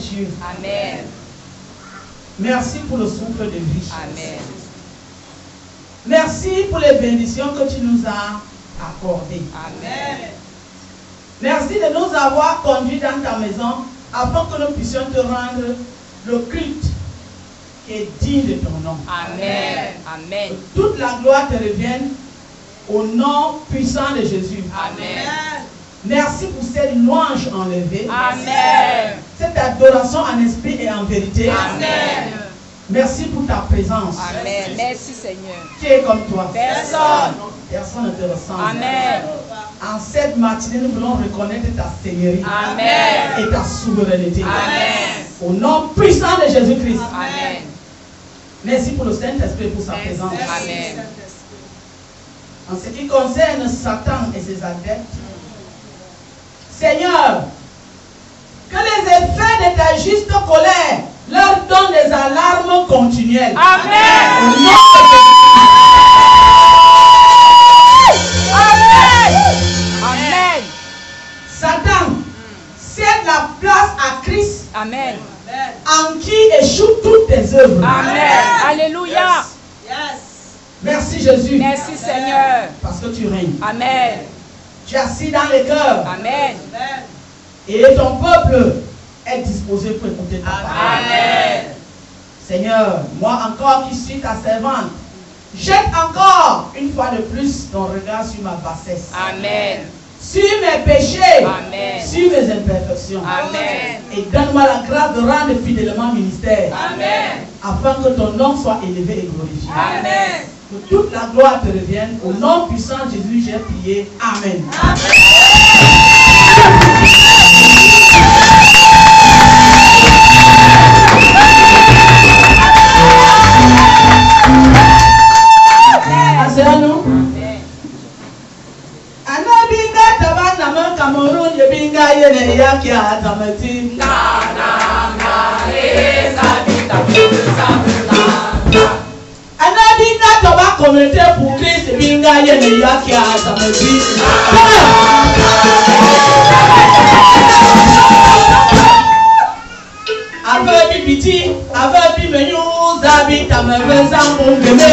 Dieu. Amen. Merci pour le souffle de vie. Amen. Merci pour les bénédictions que tu nous as accordées. Amen. Merci de nous avoir conduits dans ta maison afin que nous puissions te rendre le culte qui est digne de ton nom. Amen. Amen. Que toute la gloire te revienne au nom puissant de Jésus. Amen. Merci pour cette louange enlevée. Amen. Cette adoration en esprit et en vérité. Amen. Merci pour ta présence. Amen. Merci Seigneur. Qui est comme toi? Personne. Personne ne te ressemble. Amen. En cette matinée, nous voulons reconnaître ta seigneurie. Amen. Et ta souveraineté. Amen. Au nom puissant de Jésus-Christ. Amen. Merci pour le Saint-Esprit pour sa présence. Amen. En ce qui concerne Satan et ses adeptes, Seigneur, que les effets de ta juste colère leur donnent des alarmes continuelles. Amen. Au nom de Amen. Amen. Satan, cède la place à Christ, Amen. en qui échouent toutes tes œuvres. Amen. Alléluia. Merci Jésus. Merci Seigneur. Parce que tu règnes. Amen. Tu es assis dans les cœurs. Amen. Et ton peuple est disposé pour écouter ta parole. Amen. Seigneur, moi encore qui suis ta servante, jette encore une fois de plus ton regard sur ma bassesse. Amen. Sur mes péchés. Amen. Sur mes imperfections. Amen. Et donne-moi la grâce de rendre fidèlement ministère. Amen. Afin que ton nom soit élevé et glorifié. Amen. Que toute la gloire te revienne. Au nom puissant de Jésus, j'ai prié. Amen. Asseyons-nous. Anabinga tabana me Cameroun yebinga yene yaki azameti. Anabinga toba communauté pour Christ binga yene yaki azameti. Avec bibiti, avec bimenyu, zabi tameve zambo ngeme.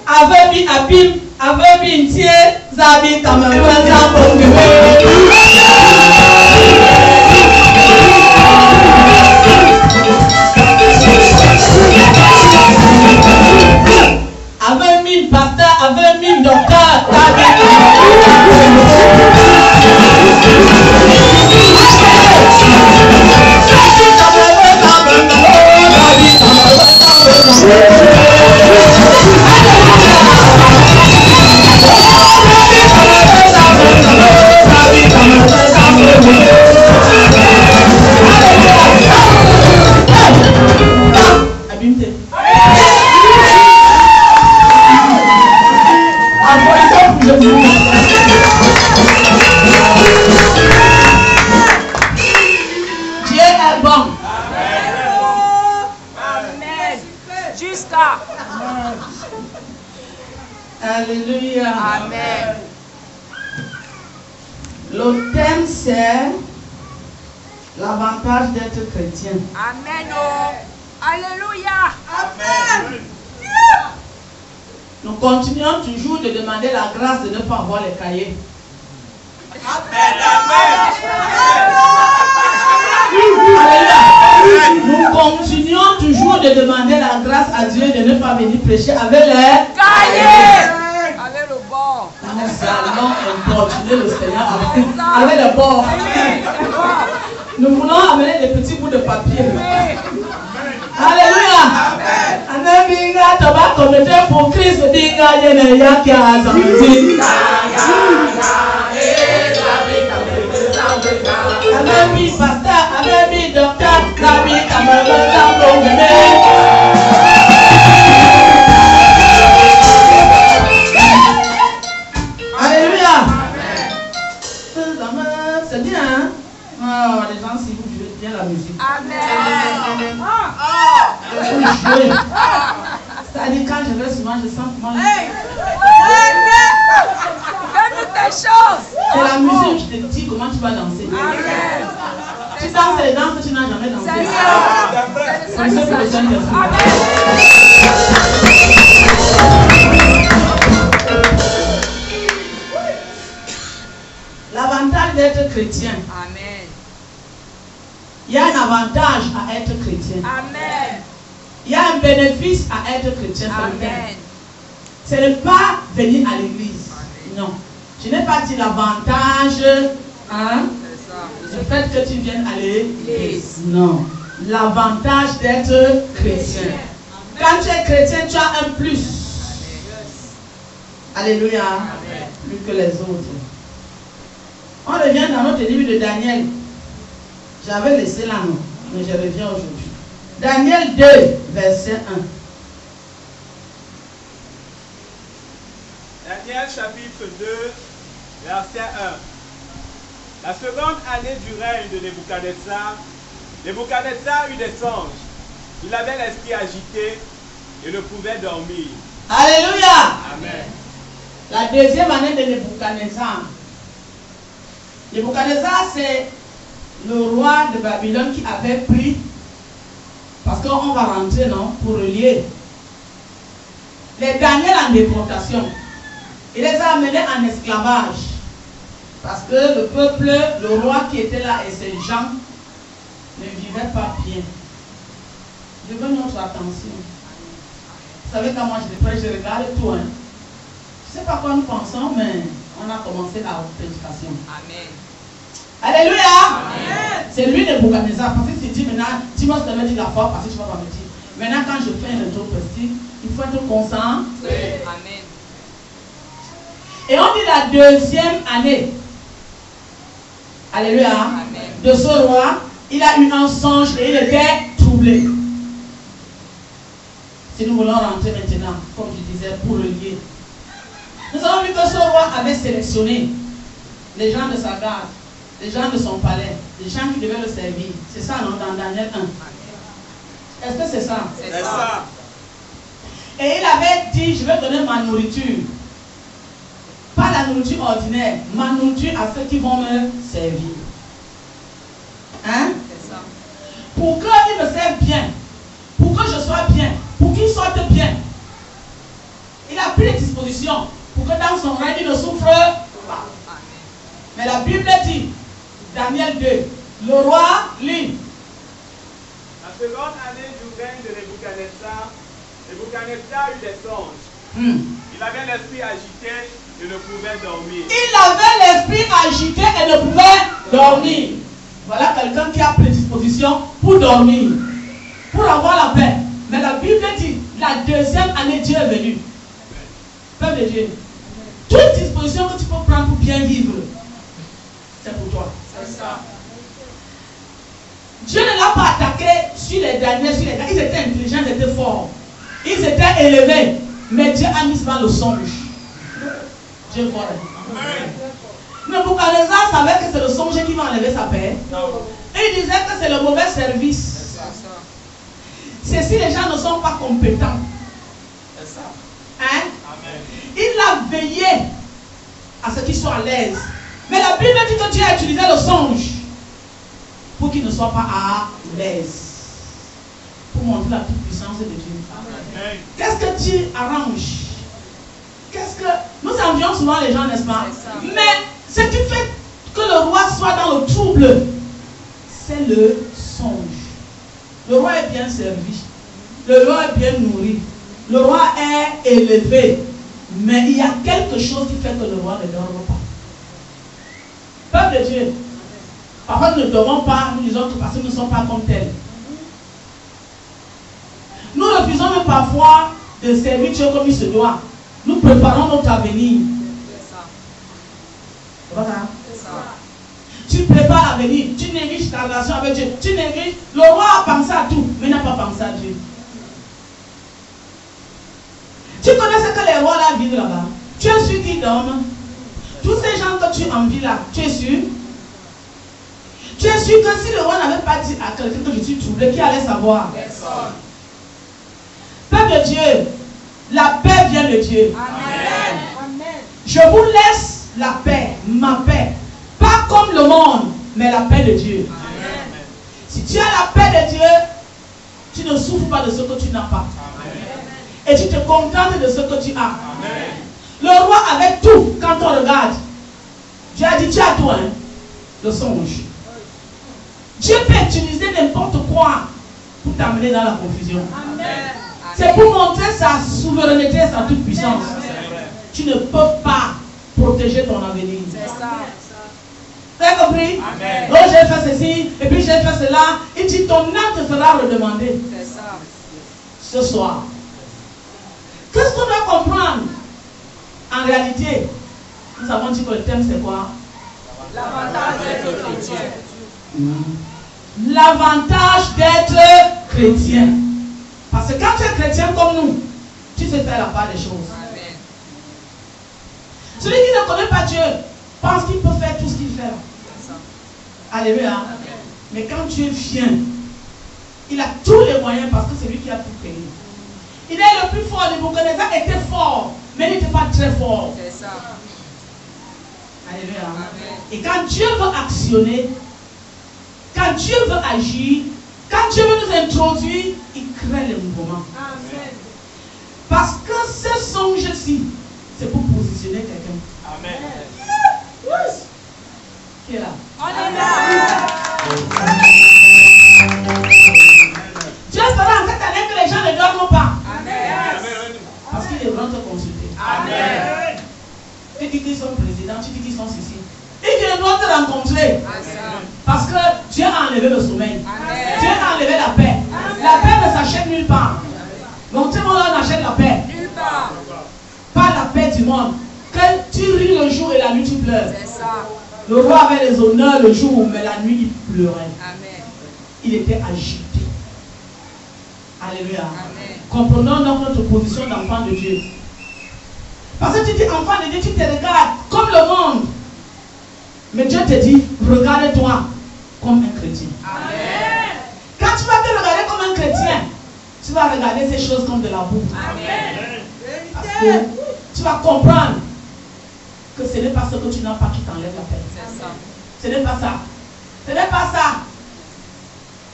Avec abim, avec bintier, zabi tameve zambo ngeme. Avec mille pasteurs, avec mille docteurs, Dieu est bon. Amen. Jusqu'à. Alléluia. Amen. Le thème c'est l'avantage d'être chrétien. Amen. Oh. Alléluia. Amen. Nous continuons toujours de demander la grâce de ne pas avoir les cahiers. Alléluia. Nous continuons toujours de demander la grâce à Dieu de ne pas venir prêcher avec les cahiers. Avec le bord. Nous allons importuner le Seigneur avec le bord. Nous voulons amener des petits bouts de papier. Alléluia. Anabinga toba communauté pour Christ dinga yene yaki azameti. Anabi pasteur, anabi docteur, nabi kamera zambo ngeme. Alléluia. C'est bien, hein? Oh, les gens, si vous jouez bien la musique. Amen. jouer. C'est-à-dire quand je vais souvent, je sens comment... Donne-nous tes choses. C'est la musique qui te dit comment tu vas danser. Amen. Tu danses les danses que tu n'as jamais dansé. Seigneur. C'est ce que les jeunes font. L'avantage d'être chrétien. Amen. Il y a un avantage à être chrétien. Amen. Il y a un bénéfice à être chrétien. Amen. Ce n'est pas venir à l'église. Non. Je n'ai pas dit l'avantage du fait que tu viennes à l'église. Non. L'avantage d'être chrétien. Quand tu es chrétien, tu as un plus. Alléluia. Plus que les autres. On revient dans notre livre de Daniel. J'avais laissé là, non, mais je reviens aujourd'hui. Daniel 2, verset 1. Daniel chapitre 2, verset 1. La seconde année du règne de Nebuchadnezzar, Nebuchadnezzar eut des songes. Il avait l'esprit agité et ne pouvait dormir. Alléluia. Amen. La deuxième année de Nebuchadnezzar. Nebuchadnezzar, c'est le roi de Babylone qui avait pris, parce qu'on va rentrer, non, pour relier les Daniel en déportation. Il les a amenés en esclavage. Parce que le peuple, le roi qui était là et ses gens ne vivaient pas bien. Je veux notre attention. Vous savez, quand moi je prêche, je regarde tout. Hein. Je ne sais pas quoi nous pensons, mais on a commencé la prédication. Amen. Alléluia. C'est lui Nebuchadnezzar. Parce que si tu dis maintenant, dis-moi ce que me dit la foi, parce que tu vas pas me dire. Maintenant, quand je fais un retour prestige, il faut être conscient. Amen. Et on dit la deuxième année. Alléluia. Amen. De ce roi, il a eu un songe et il était troublé. Si nous voulons rentrer maintenant, comme je disais, pour le lier. Nous avons vu que ce roi avait sélectionné les gens de sa garde, les gens de son palais, les gens qui devaient le servir. C'est ça, non, dans Daniel 1. Est-ce que c'est ça? C'est ça. Et il avait dit, je vais donner ma nourriture. Pas la nourriture ordinaire, ma nourriture à ceux qui vont me servir. Hein? C'est ça. Pour qu'ils me servent bien, pour que je sois bien, pour qu'ils sortent bien. Il a pris les dispositions pour que dans son règne, il ne souffre pas. Amen. Mais la Bible dit, Daniel 2, le roi lit. La seconde année du règne de Nebuchadnezzar, Nebuchadnezzar eut des songes. Il avait l'esprit agité et ne pouvait dormir. Il avait l'esprit agité et ne pouvait dormir. Voilà quelqu'un qui a prédisposition pour dormir, pour avoir la paix. Mais la Bible dit, la deuxième année, Dieu est venu. Peuple de Dieu. Toute disposition que tu peux prendre pour bien vivre, c'est pour toi. C'est ça. Dieu ne l'a pas attaqué sur les derniers, sur les gars. Ils étaient intelligents, ils étaient forts. Ils étaient élevés. Mais Dieu a mis ça le songe. Dieu voit. Nebuchadnezzar savait que c'est le songe qui va enlever sa paix. Et il disait que c'est le mauvais service. C'est si les gens ne sont pas compétents. C'est ça. Hein? Amen. Il a veillé à ce qu'ils soient à l'aise. Mais la Bible dit que Dieu a utilisé le songe pour qu'ils ne soient pas à l'aise. Pour montrer la toute puissance de Dieu. Amen. Qu'est-ce que tu arranges? Qu'est-ce que... Nous envions souvent les gens, n'est-ce pas? Mais ce qui fait que le roi soit dans le trouble, c'est le songe. Le roi est bien servi. Le roi est bien nourri. Le roi est élevé. Mais il y a quelque chose qui fait que le roi ne dort pas. Peuple de Dieu. Parfois nous ne dormons pas, nous disons que parce que nous ne sommes pas comme tels. Nous refusons même parfois de servir Dieu comme il se doit. Nous préparons notre avenir. C'est ça. Voilà. C'est ça. Tu prépares l'avenir, tu négliges ta relation avec Dieu, tu négliges. Le roi a pensé à tout, mais n'a pas pensé à Dieu. Tu connais ce que les rois là vivent là-bas. Tu es sûr qu'ils dorment. Tous ces gens que tu envies là, tu es sûr? Tu es sûr que si le roi n'avait pas dit à quelqu'un que je suis troublé, qui allait savoir? Personne. de Dieu, la paix vient de Dieu. Amen. Je vous laisse la paix, ma paix. Pas comme le monde, mais la paix de Dieu. Amen. Si tu as la paix de Dieu, tu ne souffres pas de ce que tu n'as pas. Et tu te contentes de ce que tu as. Le roi avait tout quand on regarde. Dieu a dit, tu as tout, hein? Le songe. Dieu peut utiliser n'importe quoi pour t'amener dans la confusion. C'est pour montrer sa souveraineté, sa toute puissance. Tu ne peux pas protéger ton avenir. C'est ça. Vous avez compris? Amen. Oh, j'ai fait ceci, et puis j'ai fait cela. Il dit, ton âme te sera redemandée C'est ça. ce soir. Qu'est-ce qu'on doit comprendre? En réalité, nous avons dit que le thème c'est quoi? L'avantage d'être chrétien. L'avantage d'être chrétien. Parce que quand tu es chrétien comme nous, tu sais faire la part des choses. Amen. Celui qui ne connaît pas Dieu pense qu'il peut faire tout ce qu'il fait. C'est ça. Alléluia. Amen. Mais quand Dieu vient, il a tous les moyens parce que c'est lui qui a tout créé. Il est le plus fort. Nebuchadnezzar était fort, mais il n'était pas très fort. C'est ça. Alléluia. Amen. Et quand Dieu veut actionner, quand Dieu veut agir, quand Dieu veut nous introduire, il crée le mouvement. Amen. Parce que ce songe-ci, c'est pour positionner quelqu'un. Amen. Yes. Qui est là? On est là. Dieu fera en cette année que les gens ne dorment pas. Amen. Parce qu'ils devront te consulter. Amen. Tu dis qu'ils sont présidents, tu dis qu'ils sont ceci. Et qu'ils doivent te rencontrer. Amen. Parce que Dieu a enlevé le sommeil. Amen. Dieu a enlevé la paix. La paix ne s'achète nulle part. Donc tout le monde en achète la paix. Nulle part. Pas la paix du monde. Que tu ris le jour et la nuit tu pleures. C'est ça. Le roi avait les honneurs le jour, mais la nuit il pleurait. Amen. Il était agité. Alléluia. Amen. Comprenons donc notre position d'enfant de Dieu. Parce que tu dis enfant de Dieu, tu te regardes comme le monde. Mais Dieu te dit, regarde-toi comme un chrétien. Amen. Quand tu vas te regarder comme un chrétien, tu vas regarder ces choses comme de la boue. Amen. Parce que tu vas comprendre que ce n'est pas ce que tu n'as pas qui t'enlève la paix. C'est ça. Ce n'est pas ça. Ce n'est pas ça.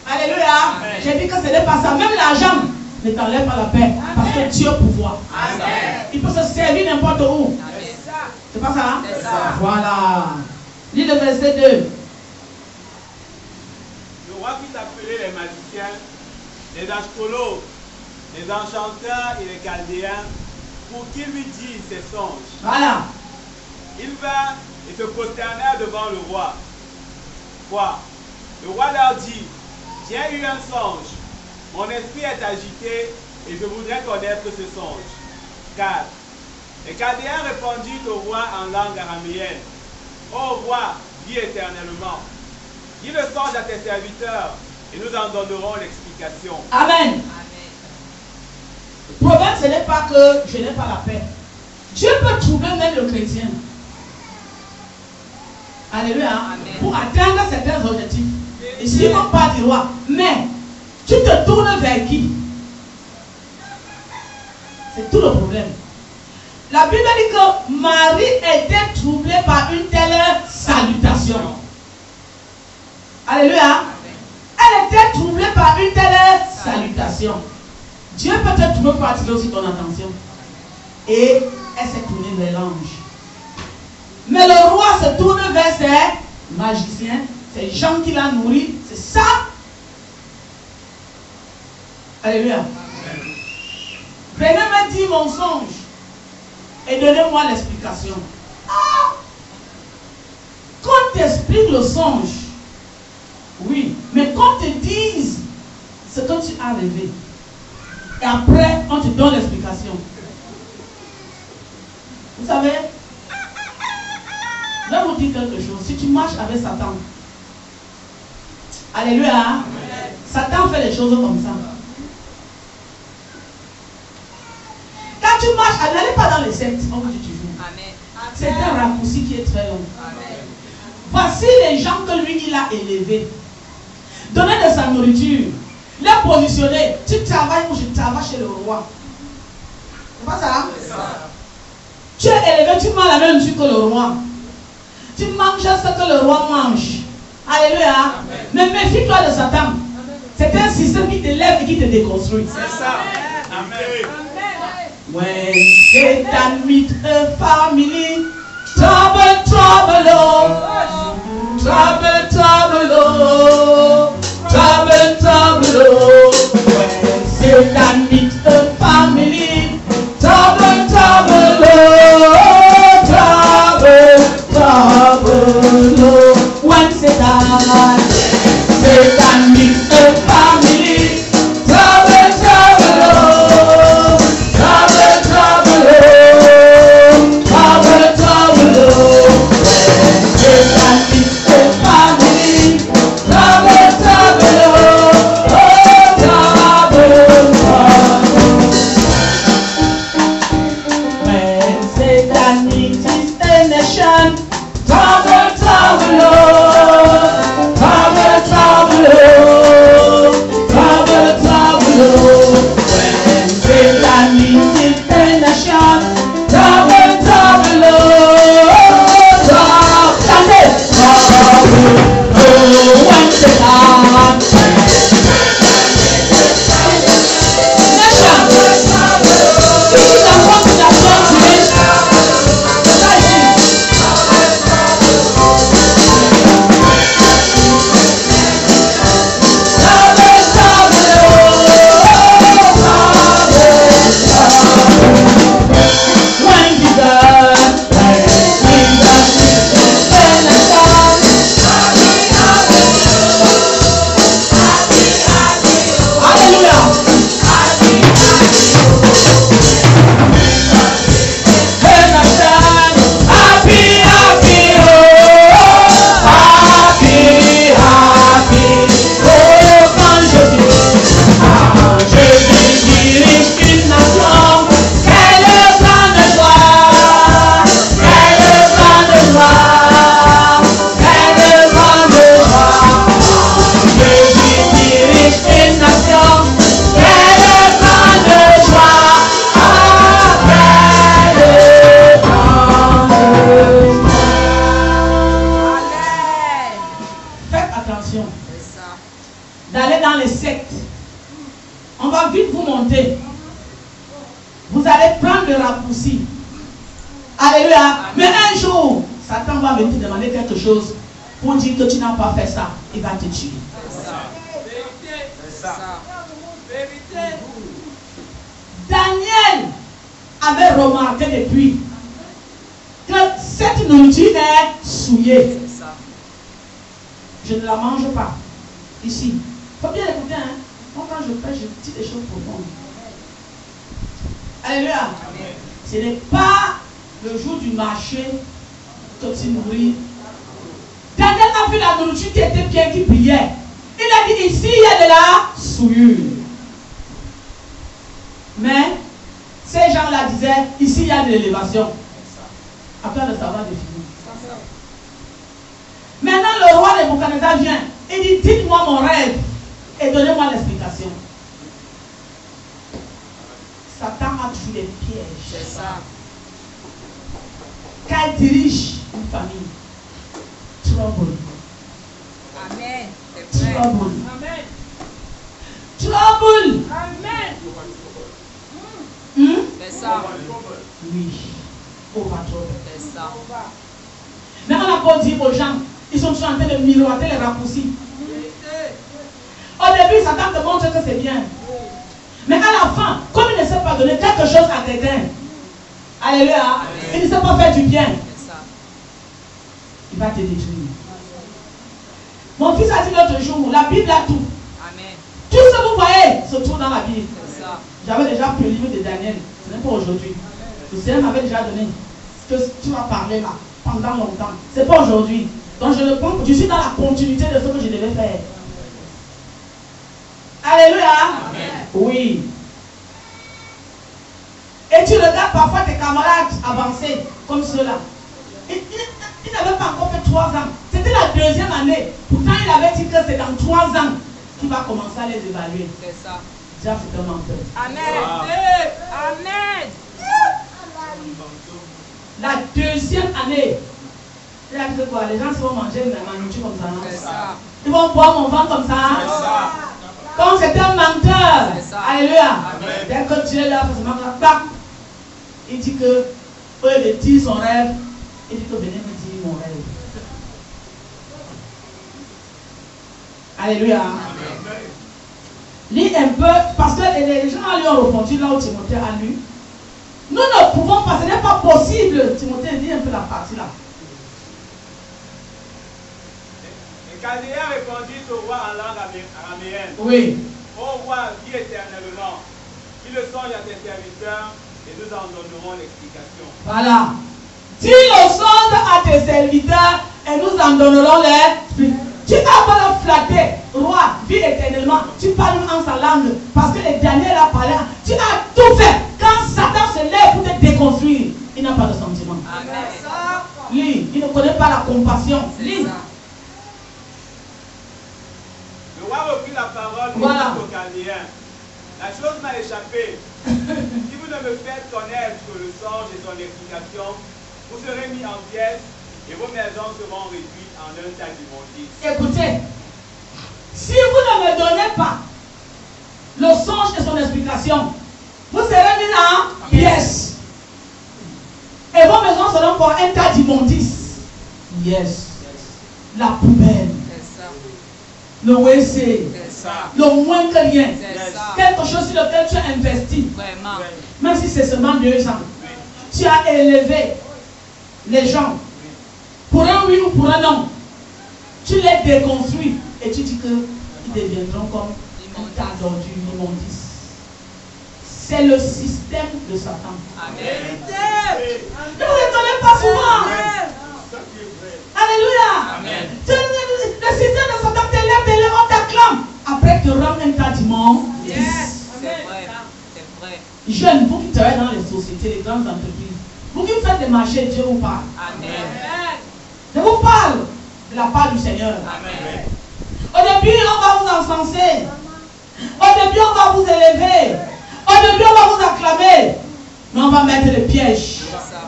Alléluia. Amen. J'ai dit que ce n'est pas ça. Même l'argent ne t'enlève pas la paix. Parce que Dieu pouvoir. Amen. Il peut se servir n'importe où. Amen. C'est pas ça? C'est ça. Voilà. Lis le verset 2. Le roi fit appeler les magiciens, les astrologues, les enchanteurs et les chaldéens pour qu'ils lui disent ses songes. Voilà. Ils vinrent et se prosternèrent devant le roi. Quoi? Le roi leur dit, j'ai eu un songe. Mon esprit est agité et je voudrais connaître ce songe. 4. Les Chaldéens répondirent au roi en langue araméenne. Ô roi, dis éternellement. Dis le songe à tes serviteurs et nous en donnerons l'explication. Amen. Amen. Le problème, ce n'est pas que je n'ai pas la paix. Dieu peut trouver même le chrétien. Alléluia. Amen. Pour atteindre certains objectifs. Et si on parle du roi, mais tu te tournes vers qui? C'est tout le problème. La Bible dit que Marie était troublée par une telle salutation. Alléluia. Elle était troublée par une telle salutation. Dieu peut te trouver pour attirer aussi ton attention. Et elle s'est tournée vers l'ange. Mais le roi se tourne vers ses magiciens, ces gens qui l'ont nourri. C'est ça. Alléluia. Venez me dire mon songe et donnez-moi l'explication. Ah! Qu'on t'explique le songe, oui, mais qu'on te dise ce que tu as rêvé. Et après, on te donne l'explication. Vous savez, je vais vous dire quelque chose. Si tu marches avec Satan, alléluia, Satan fait les choses comme ça. Quand tu marches, n'allez pas dans les sectes, on vous dit toujours. Amen. C'est un raccourci qui est très long. Amen. Voici les gens que lui, il a élevés. Donner de sa nourriture. Les positionner. Tu travailles où je travaille chez le roi. C'est pas ça? Tu es élevé, tu manges la même chose que le roi. Tu manges ce que le roi mange. Alléluia. Mais méfie-toi de Satan. C'est un système qui t'élève et qui te déconstruit. C'est ça. Amen. When Satan meet a family, trouble, trouble, oh. Trouble, trouble, oh. Trouble, trouble, oh. When Satan meet a family, trouble, trouble, oh. Trouble, trouble, oh. When Satan meet a family, trouble, trouble, oh. Trouble, trouble, oh. Trouble, trouble, oh. When Satan meet a family, trouble, trouble, oh. Oh, trouble, trouble. When Satan meets a nation, trouble, trouble, oh. Trouble, trouble, oh. Trouble, trouble, oh. When Satan meets a nation, trouble, trouble, oh. Trouble, trouble, oh. When Satan nation, this is a continuation today. Ça ici. D'aller dans les sectes. On va vite vous monter. Vous allez prendre le raccourci. Alléluia. Mais un jour, Satan va venir te demander quelque chose pour dire que tu n'as pas fait ça. Il va te tuer. C'est ça. Vérité. Daniel avait remarqué depuis que cette nourriture est souillée. C'est ça. Je ne la mange pas. Ici. Il faut bien écouter, hein. Moi, quand je prêche, je dis des choses profondes. Alléluia. Ce n'est pas le jour du marché que tu nourris. Daniel a vu la nourriture qui était bien, qui brillait. Il a dit, ici, il y a de la souillure. Mais, ces gens-là disaient, ici, il y a de l'élévation. Après le savoir définir. Maintenant, le roi Nebuchadnezzar vient. Il dit, dites-moi mon rêve et donnez-moi l'explication. Satan a toujours des pièges. C'est ça. Quand il dirige une famille, trouble. Amen. C'est vrai. Trouble. Amen. Trouble. Amen. C'est ça. Oui. Over trouble. C'est ça. Mais on a pas dit aux gens, ils sont toujours en train de miroiter les raccourcis. Au début, Satan te montre que c'est bien. Mais à la fin, comme il ne sait pas donner quelque chose à quelqu'un, alléluia, il ne sait pas faire du bien, C'est ça. il va te détruire. Mon fils a dit l'autre jour, la Bible a tout. Amen. Tout ce que vous voyez se trouve dans la Bible. C'est ça. J'avais déjà pris le livre de Daniel, ce n'est pas aujourd'hui. Le Seigneur m'avait déjà donné ce que tu vas parler là pendant longtemps. Ce n'est pas aujourd'hui. Donc je le prends, je suis dans la continuité de ce que je devais faire. Alléluia. Amen. Oui. Et tu regardes parfois tes camarades avancer comme ceux-là. Il n'avait pas encore fait 3 ans. C'était la 2e année. Pourtant, il avait dit que c'est dans 3 ans qu'il va commencer à les évaluer. C'est ça. Déjà, c'est un menteur. Amen. Wow. Amen. La deuxième année, il a dit quoi? Les gens vont manger la nourriture comme ça. C'est ça. Ils vont boire mon ventre comme ça. C'est ça. Donc c'est un menteur. C'est ça. Alléluia. Amen. Dès que Dieu est là, forcément, il dit que eux, il dit son rêve. Il dit que venez me dire mon rêve. Alléluia. Amen. Lis un peu, parce que les gens lui ont répondu là où Timothée a lu. Nous ne pouvons pas, ce n'est pas possible. Timothée dit un peu la partie là. Et Chaldéen répondit au roi en langue araméenne. Oui. Ô roi, vis éternellement. Dis le songe à tes serviteurs et nous en donnerons l'explication. Voilà. Dis le songe à tes serviteurs et nous en donnerons les. Tu n'as pas le flatter, roi, vis éternellement. Tu parles en sa langue parce que les derniers là parlaient. Tu as tout fait. Quand Satan se lève pour te déconstruire, il n'a pas de sentiment. Amen. Lui, il ne connaît pas la compassion. Lui. Le roi reprit la parole et Voilà. dit au Chaldéen, la chose m'a échappé. Si vous ne me faites connaître le songe et son explication, vous serez mis en pièces et vos maisons seront réduites en un tas d'immondices. Écoutez, si vous ne me donnez pas le songe et son explication, vous serez mis en pièces. Et vos maisons seront pour un tas d'immondices. Yes. La poubelle, C'est ça. le WC, C'est ça. le moins que rien. C'est ça. Quelque chose sur lequel tu as investi, Vraiment. même si c'est seulement 2 ans. Tu as élevé les gens pour un oui ou pour un non. Tu les déconstruis et tu dis qu'ils deviendront comme un tas d'ordures, immondices. C'est le système de Satan. Amen. Ne vous étonnez pas souvent. Alléluia. Amen. Le système de Satan t'élève, on t'acclame. Après, te rend un tas d'immondices. C'est vrai. C'est vrai. Jeunes, vous qui travaillez dans les sociétés, les grandes entreprises, vous qui faites des marchés, Dieu vous parle. Amen. Je vous parle de la part du Seigneur. Amen. Au début, on va vous encenser. Au début, on va vous élever. Au début, on va vous acclamer. Mais on va mettre les pièges. C'est ça.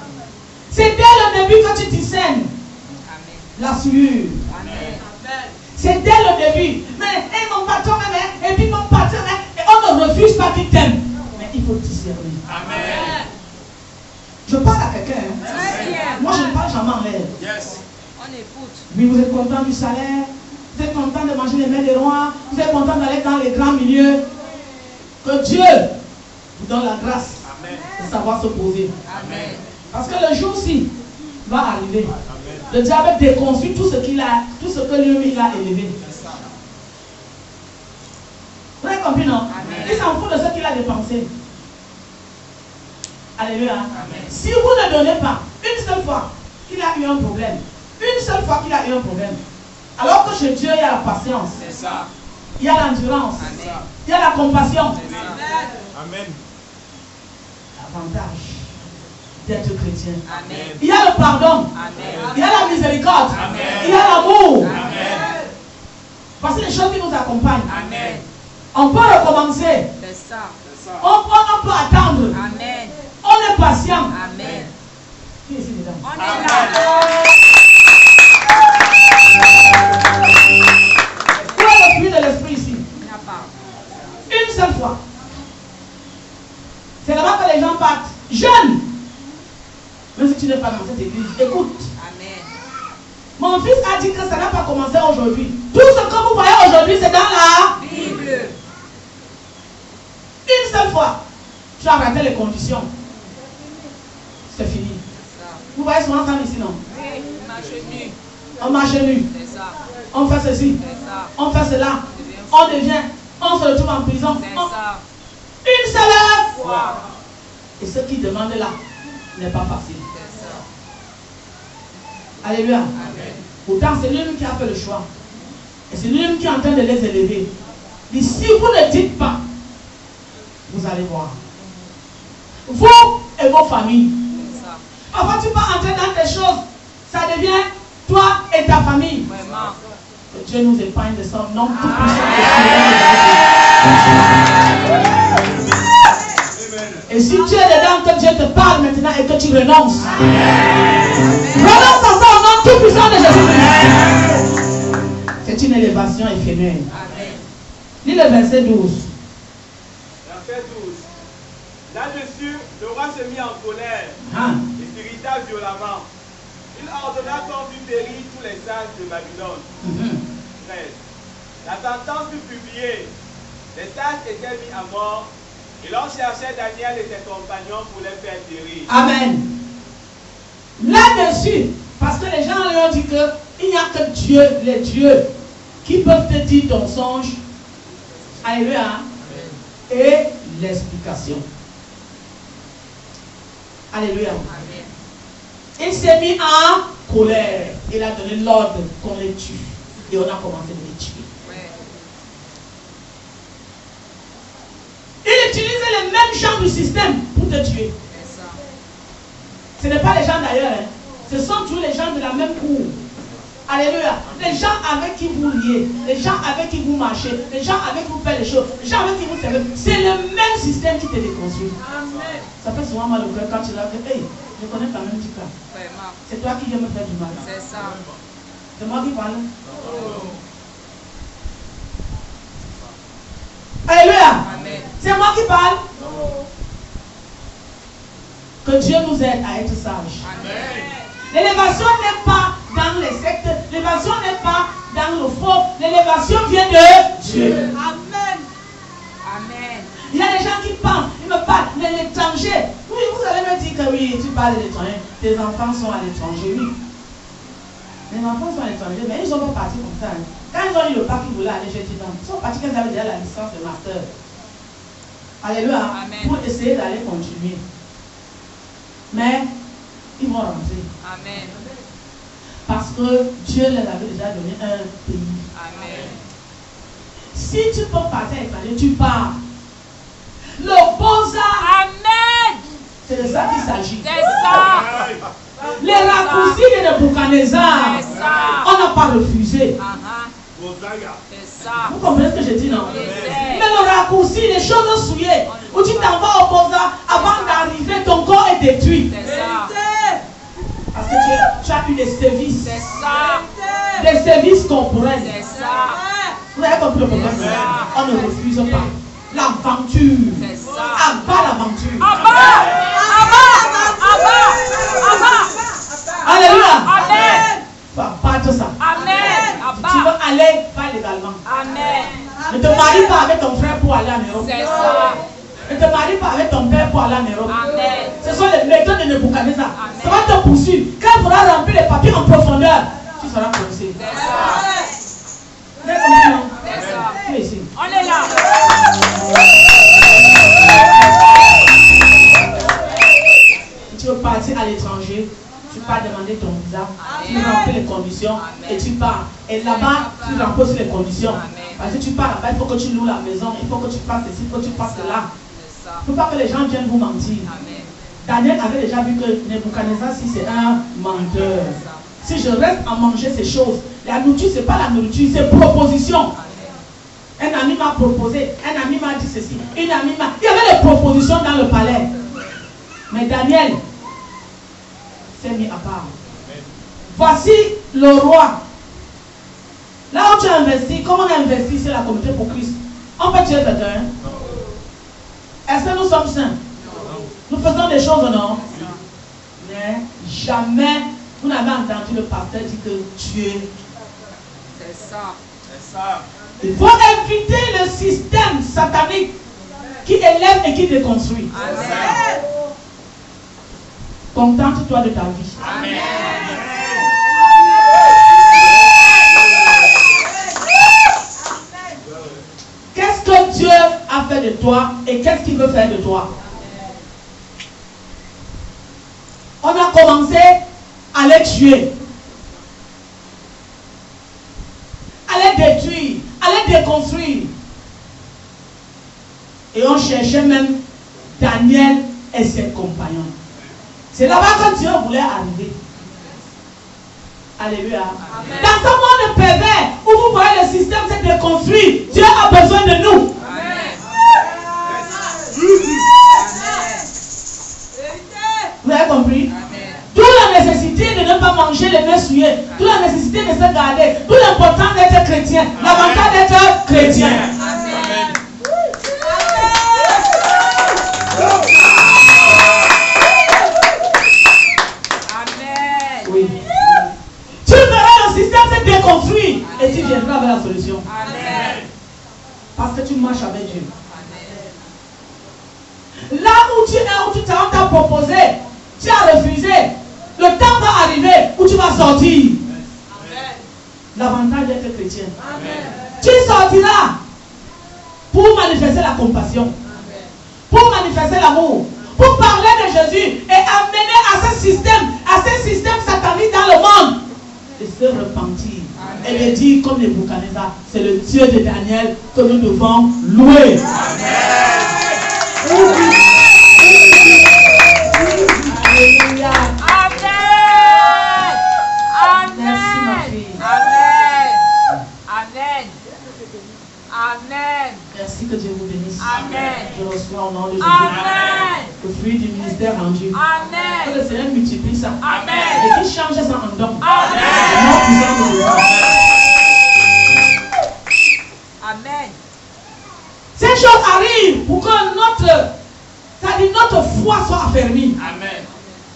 C'est dès le début que tu discernes Amen. la sueur. Amen. C'est dès le début. Mais mon patron, et puis mon patron, et on ne refuse pas qu'il t'aime. Mais il faut discerner. Amen. Je parle à quelqu'un. Hein. Très bien. Moi, je ne parle jamais en l'air. Yes. On écoute. Oui, vous êtes content du salaire. Vous êtes content de manger les mets des rois. Vous êtes content d'aller dans les grands milieux. Que Dieu vous donne la grâce Amen. de savoir se poser. Amen. Parce que le jour-ci va arriver. Amen. Le diable déconstruit tout ce qu'il a, tout ce que lui il a élevé. Vous avez compris, non? Amen. Il s'en fout de ce qu'il a dépensé. Alléluia. Amen. Si vous ne donnez pas une seule fois qu'il a eu un problème, une seule fois qu'il a eu un problème, alors que chez Dieu il y a la patience, C'est ça. il y a l'endurance, Amen. il y a la compassion, C'est ça. Amen. l'avantage d'être chrétien. Amen. Il y a le pardon, Amen. il y a la miséricorde, Amen. il y a l'amour. Amen. Voici les choses qui nous accompagnent. Amen. On peut recommencer, C'est ça. C'est ça. on peut attendre, Amen. on est patient. Amen. Qui est ici dedans? On est là. Où est le fruit de l'esprit ici? Il n'y a pas. Une seule fois. C'est là-bas que les gens partent. Jeunes. Même si tu n'es pas dans cette église, écoute. Amen. Mon fils a dit que ça n'a pas commencé aujourd'hui. Tout ce que vous voyez aujourd'hui, c'est dans la Bible. une seule fois. Tu as raté les conditions. C'est fini. C'est ça. Vous voyez souvent ça ici, non? Oui. Marche nu. On marche nu. C'est ça. On fait ceci. C'est ça. On fait cela. On devient. On se retrouve en prison. C'est On- ça. Une seule fois. Wow. Et ce qui demande là n'est pas facile. C'est ça. Alléluia. Amen. Pourtant, c'est lui-même qui a fait le choix. Et c'est lui-même qui est en train de les élever. Et si vous ne dites pas, vous allez voir. Vous et vos familles. C'est ça. Parfois, tu vas entrer dans des choses. Ça devient toi et ta famille. Vraiment. Que Dieu nous épargne de son nom. Amen. Et si tu es dedans, que Dieu Dieu te parle maintenant et que tu renonces. Renonce à ça au nom tout puissant de Jésus. C'est une élévation éphémère. Lis le verset 12. Verset 12. Là-dessus, le roi se mit en colère et s'irrita violemment. Il ordonna qu'on fût péri tous les sages de Babylone. 13. La sentence fut publiée. Les sages étaient mis à mort. Et l'on cherchait Daniel et ses compagnons pour les faire périr. Amen. Là-dessus, parce que les gens lui ont dit qu'il n'y a que Dieu, les dieux, qui peuvent te dire ton songe. Alléluia. Et l'explication. Alléluia. Il s'est mis en colère. Il a donné l'ordre qu'on les tue. Et on a commencé à les tuer. Il utilisait les mêmes gens du système pour te tuer. Ce n'est pas les gens d'ailleurs. Hein. Ce sont tous les gens de la même cour. Alléluia. Les gens avec qui vous liez, les gens avec qui vous marchez, les gens avec qui vous faites les choses, les gens avec qui vous servez. C'est le même système qui te déconstruit. Amen. Ça fait souvent mal au cœur quand tu l'as fait. Hey, je connais quand même du cas. C'est toi qui viens me faire du mal. C'est ça. C'est moi qui parle. Oh. Alléluia. C'est moi qui parle. Oh. Que Dieu nous aide à être sages. L'élévation n'est pas dans les sectes. L'élévation n'est pas dans le faux. L'élévation vient de Dieu. Amen. Amen. Il y a des gens qui pensent, ils me parlent de l'étranger. Oui, vous allez me dire que oui, tu parles de l'étranger. Tes enfants sont à l'étranger, oui. Les enfants sont à l'étranger, mais ils ne sont pas partis comme ça. Hein. Quand ils ont eu le bac, ils voulaient aller chez Titan. Ils sont partis quand ils avaient déjà la licence et le master. Alléluia. Amen. Pour essayer d'aller continuer. Mais ils vont rentrer. Amen. Parce que Dieu leur avait déjà donné un pays. Amen. Si tu peux partir à l'étranger, tu pars. Le Beaux-Arts. Amen. C'est de ça qu'il s'agit. C'est ça. Les raccourcis de Nebuchadnezzar, on n'a pas refusé. C'est ça. Vous comprenez ce que je dis, non? Mais le raccourci, les choses souillées, où tu t'en vas au Beaux-Arts, avant d'arriver, ton corps est détruit. C'est ça. Parce que tu as eu des services. C'est ça. Des services corporels. C'est ça. Vous avez compris le problème? On ne refuse pas. L'aventure. C'est ça. Abat l'aventure. Abat. Alléluia. Amen. Pas de ça. Amen. Tu veux aller, va légalement. Amen. Ne te marie pas avec ton frère pour aller en Europe. C'est ça. Ne te marie pas avec ton père pour aller en Europe. Amen. Ce sont les méthodes de Nebuchadnezzar. Ça va te poursuivre. Quand il faudra remplir les papiers en profondeur, tu seras coincé. C'est ça. Vous avez compris, non? C'est ça. Tu es ici. On est là. Tu veux partir à l'étranger, tu pars demander ton visa, tu remplis les conditions et tu pars. Et là-bas, tu remplis les conditions. Parce que tu pars là-bas, il faut que tu loues la maison, il faut que tu fasses ceci, il faut que tu fasses cela. Il ne faut pas que les gens viennent vous mentir. Daniel avait déjà vu que Nebuchadnezzar, si c'est un menteur. Si je reste à manger ces choses, la nourriture, ce n'est pas la nourriture, c'est proposition. Un ami m'a proposé, un ami m'a dit ceci, une amie m'a... Il y avait des propositions dans le palais. Mais Daniel s'est mis à part. Voici le roi. Là où tu as investi, comme on a investi sur la communauté pour Christ, on peut tuer quelqu'un. Est-ce que nous sommes saints? Nous faisons des choses, non? Mais jamais vous n'avez entendu le pasteur dire que tuer. C'est ça. C'est ça. Il faut éviter le système satanique qui élève et qui déconstruit. Amen. Contente-toi de ta vie. Amen. Qu'est-ce que Dieu a fait de toi et qu'est-ce qu'il veut faire de toi? On a commencé à les tuer, à les détruire, à les déconstruire. Et on cherchait même Daniel et ses compagnons. C'est là-bas que Dieu voulait arriver. Alléluia. Amen. Dans ce monde pervers où vous voyez le système se déconstruire, Dieu a besoin de nous. Amen. nécessité de se garder. D'où l'importance d'être chrétien. L'avantage d'être chrétien. Amen. Oui. Tu verras le système se déconstruire et tu viendras avec la solution. Amen. Parce que tu marches avec Dieu. Là où tu es, où tu t'a proposé, tu as refusé. Le temps va arriver où tu vas sortir. L'avantage d'être chrétien. Tu sortiras pour manifester la compassion, pour manifester l'amour, pour parler de Jésus et amener à ce système satanique dans le monde de se repentir. Et de dire comme Nebuchadnezzar, c'est le Dieu de Daniel que nous devons louer. Alléluia. Merci ma fille. Amen. Merci, que Dieu vous bénisse. Amen. Je reçois au nom de Jésus Amen. le fruit du ministère rendu. Amen. Que le Seigneur multiplie ça. Amen. Et qu'il change ça en don. Amen. Au nom puissant de Jésus. Amen. Ces choses arrivent pour que notre foi soit affermie. Amen.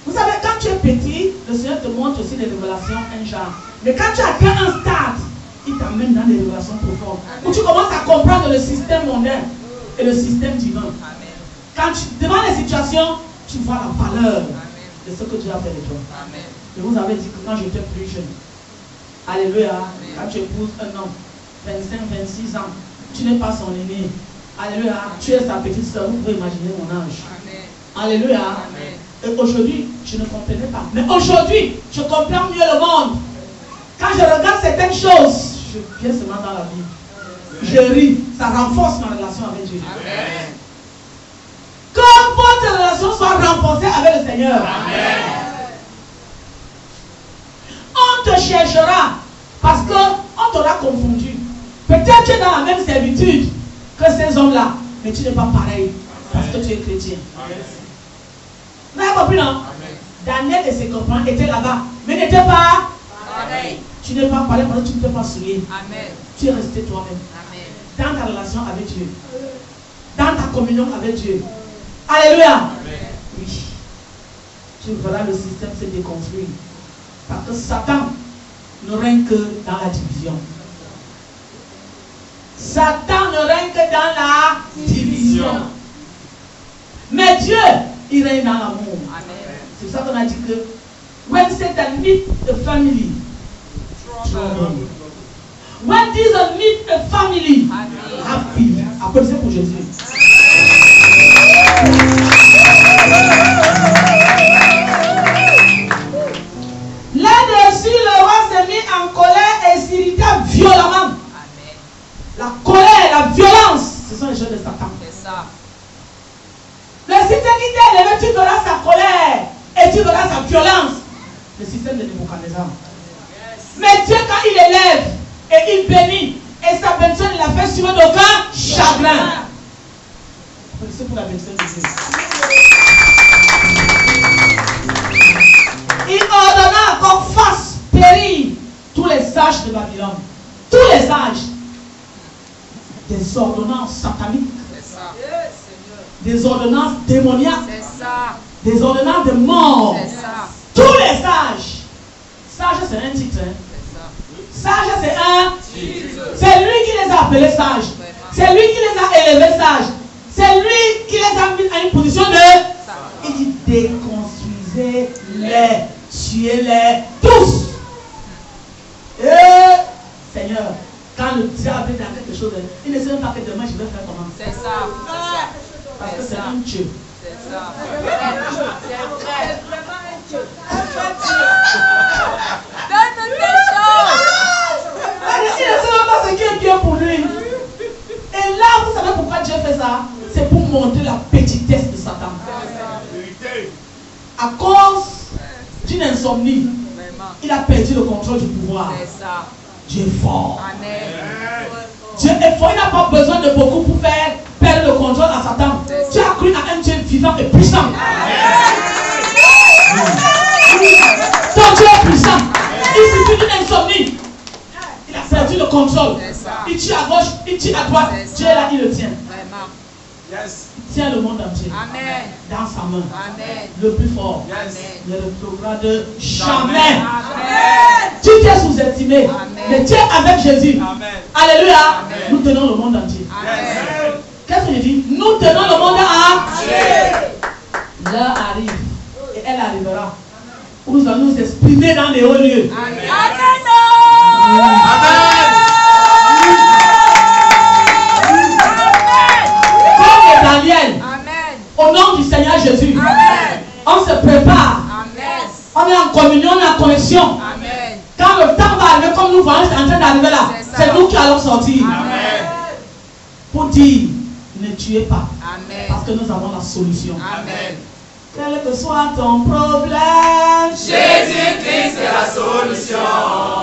Vous savez, quand tu es petit, le Seigneur te montre aussi des révélations, un genre. Mais quand tu atteins un stade, il t'amène dans des révélations profondes. Où tu commences à comprendre le système mondain et le système divin. Amen. Quand devant les situations, tu vois la valeur Amen. de ce que Dieu a fait de toi. Amen. Je vous avais dit que quand j'étais plus jeune, alléluia, Amen. quand tu épouses un homme, 25, 26 ans, tu n'es pas son aîné. Alléluia, tu es sa petite soeur, vous pouvez imaginer mon âge. Amen. Alléluia. Amen. Et aujourd'hui, je ne comprenais pas. Mais aujourd'hui, je comprends mieux le monde. Quand je regarde certaines choses, je viens seulement dans la vie. Je ris, ça renforce ma relation avec Dieu. Amen. Que votre relation soit renforcée avec le Seigneur. Amen. On te cherchera parce qu'on t'aura confondu. Peut-être tu es dans la même servitude que ces hommes-là, mais tu n'es pas pareil parce que tu es chrétien. Vous avez compris, non? Amen. Daniel et ses compagnons étaient là-bas, mais n'étaient pas. Pareil. Tu n'es pas pareil parce que tu ne t'es pas souillé. Amen. Tu es resté toi-même. Amen. Dans ta relation avec Dieu. Dans ta communion avec Dieu. Alléluia. Oui. Tu verras le système se déconstruire. Parce que Satan ne règne que dans la division. Satan ne règne que dans la division. Mais Dieu, il règne dans l'amour. Amen. C'est pour ça qu'on a dit que when Satan meets a family, trouble. When Jesus meets a family, happy. Applaudissez pour Jésus. Là-dessus, le roi s'est mis en colère et s'irrita violemment. Amen. La colère, la violence, ce sont les choses de Satan. C'est ça. Le système qui t'est élevé, tu verras sa colère et tu verras sa violence. Le système de Nebuchadnezzar. Mais Dieu, quand il élève et il bénit, et sa bénédiction, il la fait suivre d'aucun chagrin. Applaudissez pour la bénédiction de Dieu. Il ordonna qu'on fasse périr tous les sages de Babylone. Tous les sages. Des ordonnances sataniques. C'est ça. Des ordonnances démoniaques. C'est ça. Des ordonnances de mort. C'est ça. Tous les sages. Sage, c'est un titre. Hein. C'est ça. Sage, c'est un. C'est lui qui les a appelés sages. C'est lui qui les a élevés sages. C'est lui qui les a mis à une position de. Il dit déconstruisez-les, tuez-les tous. Et Seigneur, quand le diable est dans quelque chose, il ne sait même pas que demain je vais faire comment. C'est ça. Parce que c'est un Dieu. C'est ça. C'est vraiment un Dieu. Donne tes choses. Il ne sait même pas ce qui est bien pour lui. Et là, vous savez pourquoi Dieu fait ça? C'est pour montrer la petitesse de Satan. À cause d'une insomnie, il a perdu le contrôle du pouvoir. C'est ça. Dieu est fort. Amen. Dieu est fort. Il n'a pas besoin de beaucoup pour faire perdre le contrôle à Satan. Tu as cru à un Dieu vivant et puissant. Ton Dieu est puissant. Il suffit d'une insomnie contrôle. C'est ça. Il tire à gauche, il tire à droite. C'est Dieu ça. est là, il le tient. Vraiment. Yes. Il tient le monde entier Amen. dans sa main. Amen. Le plus fort Yes. ne le retrouvera de jamais. Amen. Tu t'es sous-estimé, Amen. mais tu es avec Jésus. Amen. Alléluia. Amen. Nous tenons le monde entier. Amen. Qu'est-ce que je dis? Nous tenons le monde entier. L'heure arrive et elle arrivera où nous allons nous exprimer dans les hauts lieux. Amen. Comme Daniel, Amen. au nom du Seigneur Jésus, Amen. on se prépare. Amen. On est en communion, on est en connexion. Amen. Quand le temps va arriver, comme nous voyons, c'est en train d'arriver là, C'est ça. c'est nous qui allons sortir. Amen. Pour dire, ne tuez pas, Amen. parce que nous avons la solution. Amen. Quel que soit ton problème, Jésus-Christ est la solution.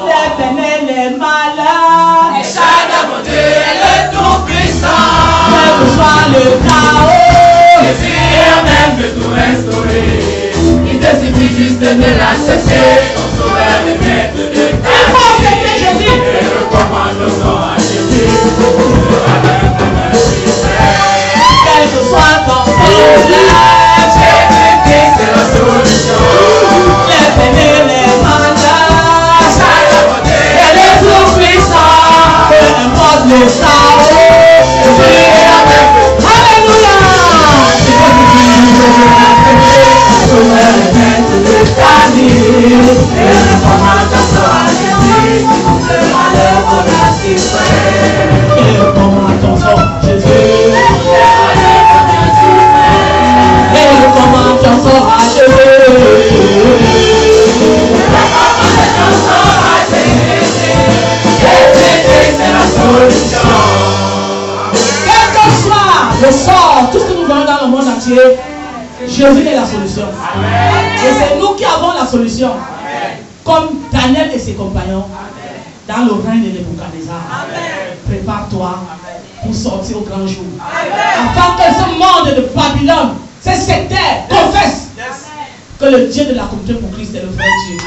les peines et les malheurs, Et chaque mon Dieu est le Tout-Puissant. quel que soit le chaos, Jésus est même de tout restaurer. Il te suffit juste de l'accepter. Ton sauveur est maître de ta il faut vie. accepter Jésus. Et recommande le sang à Jésus. Quel que soit ton problème, Jésus-Christ est la solution. les peines et les malheurs, Chaque mon Dieu et le Tout-Puissant, peu importe le chaos. Alléluia. Et recommande ton sort, Jésus. Et recommande ton sort à Jésus. Quel que soit le sort, tout ce que nous voyons dans le monde entier, Jésus est la solution. Et c'est nous qui avons la solution. Comme Daniel et ses compagnons dans le règne de Nebuchadnezzar. Prépare-toi pour sortir au grand jour. Afin que ce monde de Babylone, ces sectaires, confessent que le Dieu de la communauté pour Christ est le vrai Dieu.